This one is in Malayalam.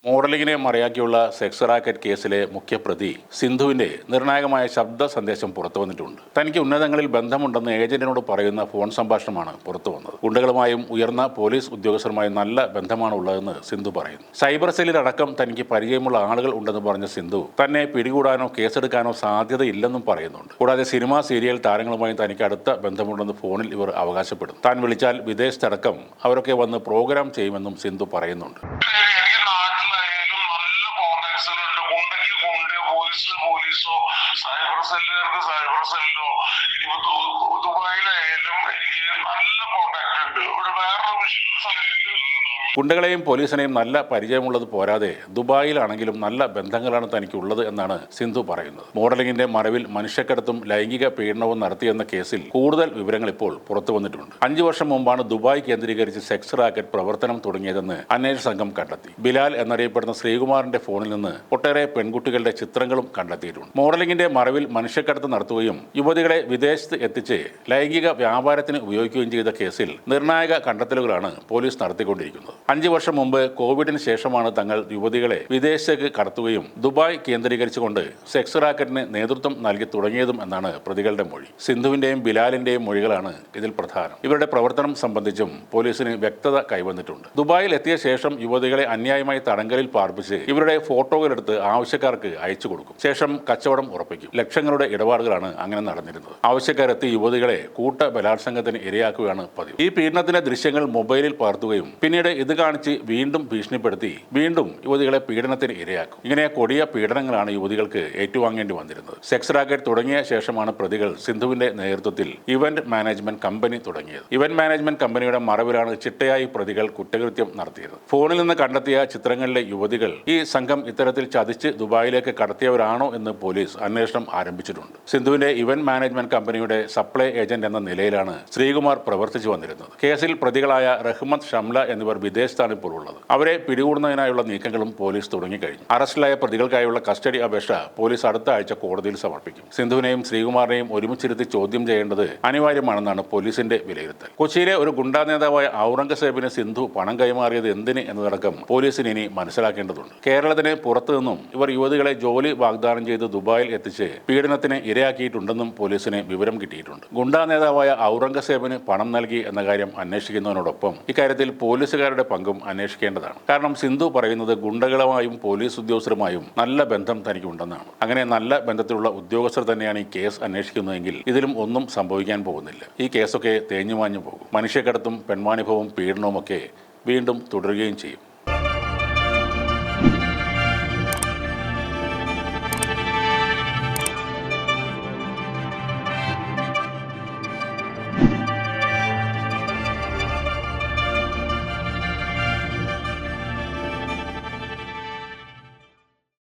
മോഡലിങ്ങിനെ മറയാക്കിയുള്ള സെക്സ് റാക്കറ്റ് കേസിലെ മുഖ്യപ്രതി സിന്ധുവിന്റെ നിർണായകമായ ശബ്ദ സന്ദേശം പുറത്തു വന്നിട്ടുണ്ട്. തനിക്ക് ഉന്നതങ്ങളിൽ ബന്ധമുണ്ടെന്ന് ഏജന്റിനോട് പറയുന്ന ഫോൺ സംഭാഷണമാണ് പുറത്തു വന്നത്. ഗുണ്ടകളുമായും ഉയർന്ന പോലീസ് ഉദ്യോഗസ്ഥരുമായും നല്ല ബന്ധമാണ് ഉള്ളതെന്ന് സിന്ധു പറയുന്നു. സൈബർ സെല്ലിലടക്കം തനിക്ക് പരിചയമുള്ള ആളുകൾ ഉണ്ടെന്ന് പറഞ്ഞ സിന്ധു തന്നെ പിടികൂടാനോ കേസെടുക്കാനോ സാധ്യതയില്ലെന്നും പറയുന്നുണ്ട്. കൂടാതെ സിനിമ സീരിയൽ താരങ്ങളുമായി തനിക്ക് അടുത്ത ബന്ധമുണ്ടെന്ന് ഫോണിൽ ഇവർ അവകാശപ്പെടുന്നു. താൻ വിളിച്ചാൽ വിദേശത്തടക്കം അവരൊക്കെ വന്ന് പ്രോഗ്രാം ചെയ്യുമെന്നും സിന്ധു പറയുന്നുണ്ട്. പോലീസോ സൈബർ സെല്ലുകാർക്ക് സൈബർ സെല്ലോ ഇനിയിപ്പോ ദുബായിലായാലും എനിക്ക് നല്ല കോണ്ടാക്ട് ഉണ്ട്. ഇവിടെ വേറെ സമയത്ത് ഗുണ്ടകളെയും പോലീസിനെയും നല്ല പരിചയമുള്ളത് പോരാതെ ദുബായിലാണെങ്കിലും നല്ല ബന്ധങ്ങളാണ് തനിക്കുള്ളത് എന്നാണ് സിന്ധു പറയുന്നത്. മോഡലിംഗിന്റെ മറവിൽ മനുഷ്യക്കടത്തും ലൈംഗിക പീഡനവും നടത്തിയെന്ന കേസിൽ കൂടുതൽ വിവരങ്ങൾ ഇപ്പോൾ പുറത്തു വന്നിട്ടുണ്ട്. 5 വർഷം മുമ്പാണ് ദുബായ് കേന്ദ്രീകരിച്ച് സെക്സ് റാക്കറ്റ് പ്രവർത്തനം തുടങ്ങിയതെന്ന് അന്വേഷണ സംഘം കണ്ടെത്തി. ബിലാൽ എന്നറിയപ്പെടുന്ന ശ്രീകുമാറിന്റെ ഫോണിൽ നിന്ന് ഒട്ടേറെ പെൺകുട്ടികളുടെ ചിത്രങ്ങളും കണ്ടെത്തിയിട്ടുണ്ട്. മോഡലിംഗിന്റെ മറവിൽ മനുഷ്യക്കടത്ത് നടത്തുകയും യുവതികളെ വിദേശത്ത് എത്തിച്ച് ലൈംഗിക വ്യാപാരത്തിന് ഉപയോഗിക്കുകയും ചെയ്ത കേസിൽ നിർണായക കണ്ടെത്തലുകളാണ് പോലീസ് നടത്തിക്കൊണ്ടിരിക്കുന്നത്. 5 വർഷം മുമ്പ് കോവിഡിന് ശേഷമാണ് തങ്ങൾ യുവതികളെ വിദേശത്തേക്ക് കടത്തുകയും ദുബായ് കേന്ദ്രീകരിച്ചുകൊണ്ട് സെക്സ് റാക്കറ്റിന് നേതൃത്വം നൽകി തുടങ്ങിയതും എന്നാണ് പ്രതികളുടെ മൊഴി. സിന്ധുവിന്റെയും ബിലാലിന്റെയും മൊഴികളാണ് ഇതിൽ പ്രധാനം. ഇവരുടെ പ്രവർത്തനം സംബന്ധിച്ചും പോലീസിന് വ്യക്തത കൈവന്നിട്ടുണ്ട്. ദുബായിൽ എത്തിയ ശേഷം യുവതികളെ അന്യായമായി തടങ്കലിൽ പാർപ്പിച്ച് ഇവരുടെ ഫോട്ടോകളെടുത്ത് ആവശ്യക്കാർക്ക് അയച്ചു കൊടുക്കും. ശേഷം കച്ചവടം ഉറപ്പിക്കും. ലക്ഷങ്ങളുടെ ഇടപാടുകളാണ് അങ്ങനെ നടന്നിരുന്നത്. ആവശ്യക്കാരെത്തി യുവതികളെ കൂട്ട ബലാത്സംഗത്തിന് ഇരയാക്കുകയാണ് പതിവ്. ഈ പീഡനത്തിന്റെ ദൃശ്യങ്ങൾ മൊബൈലിൽ പകർത്തുകയും പിന്നീട് ഇത് കാണിച്ച് വീണ്ടും ഭീഷണിപ്പെടുത്തി വീണ്ടും യുവതികളെ പീഡനത്തിന് ഇരയാക്കും. ഇങ്ങനെ കൊടിയ പീഡനങ്ങളാണ് യുവതികൾക്ക് ഏറ്റുവാങ്ങേണ്ടി വന്നിരുന്നത്. സെക്സ് റാക്കറ്റ് തുടങ്ങിയ ശേഷമാണ് പ്രതികൾ സിന്ധുവിന്റെ നേതൃത്വത്തിൽ ഇവന്റ് മാനേജ്മെന്റ് കമ്പനി തുടങ്ങിയത്. ഇവന്റ് മാനേജ്മെന്റ് കമ്പനിയുടെ മറവിലാണ് ചിട്ടയായി പ്രതികൾ കുറ്റകൃത്യം നടത്തിയത്. ഫോണിൽ നിന്ന് കണ്ടെത്തിയ ചിത്രങ്ങളിലെ യുവതികൾ ഈ സംഘം ഇത്തരത്തിൽ ചതിച്ച് ദുബായിലേക്ക് കടത്തിയവരാണോ എന്ന് പോലീസ് അന്വേഷണം ആരംഭിച്ചിട്ടുണ്ട്. സിന്ധുവിന്റെ ഇവന്റ് മാനേജ്മെന്റ് കമ്പനിയുടെ സപ്ലൈ ഏജന്റ് എന്ന നിലയിലാണ് ശ്രീകുമാർ പ്രവർത്തിച്ചു വന്നിരുന്നത്. കേസിൽ പ്രതികളായ റഹ്മത്ത് ഷംല എന്നിവർ വിദേശത്താണ് ഇപ്പോൾ ഉള്ളത്. അവരെ പിടികൂടുന്നതിനായുള്ള നീക്കങ്ങളും പോലീസ് തുടങ്ങിക്കഴിഞ്ഞു. അറസ്റ്റിലായ പ്രതികൾക്കായുള്ള കസ്റ്റഡി അപേക്ഷ പോലീസ് അടുത്ത ആഴ്ച കോടതിയിൽ സമർപ്പിക്കും. സിന്ധുവിനെയും ശ്രീകുമാറിനെയും ഒരുമിച്ചിരുത്തി ചോദ്യം ചെയ്യേണ്ടത് അനിവാര്യമാണെന്നാണ് പോലീസിന്റെ വിലയിരുത്തൽ. കൊച്ചിയിലെ ഒരു ഗുണ്ടാ നേതാവായ ഔറംഗസേബിന് സിന്ധു പണം കൈമാറിയത് എന്തിന് എന്നതടക്കം പോലീസിന് ഇനി മനസ്സിലാക്കേണ്ടതുണ്ട്. കേരളത്തിന് പുറത്തുനിന്നും ഇവർ യുവതികളെ ജോലി വാഗ്ദാനം ചെയ്ത് ദുബായിൽ എത്തിച്ച് പീഡനത്തിന് ഇരയാക്കിയിട്ടുണ്ടെന്നും പോലീസിന് വിവരം കിട്ടിയിട്ടുണ്ട്. ഗുണ്ടാ നേതാവായ ഔറംഗസേബിന് പണം നൽകി എന്ന കാര്യം അന്വേഷിക്കുന്നതിനോടൊപ്പം ഇക്കാര്യത്തിൽ പോലീസുകാരുടെ പങ്കും അന്വേഷിക്കേണ്ടതാണ്. കാരണം സിന്ധു പറയുന്നത് ഗുണ്ടകളുമായും പോലീസ് ഉദ്യോഗസ്ഥരുമായും നല്ല ബന്ധം തനിക്കുണ്ടെന്നാണ്. അങ്ങനെ നല്ല ബന്ധത്തിലുള്ള ഉദ്യോഗസ്ഥർ തന്നെയാണ് ഈ കേസ് അന്വേഷിക്കുന്നതെങ്കിൽ ഇതിലും ഒന്നും സംഭവിക്കാൻ പോകുന്നില്ല. ഈ കേസൊക്കെ തേഞ്ഞുമാഞ്ഞു പോകും. മനുഷ്യക്കടത്തും പെൺവാണിഭവും പീഡനവും ഒക്കെ വീണ്ടും തുടരുകയും ചെയ്യും.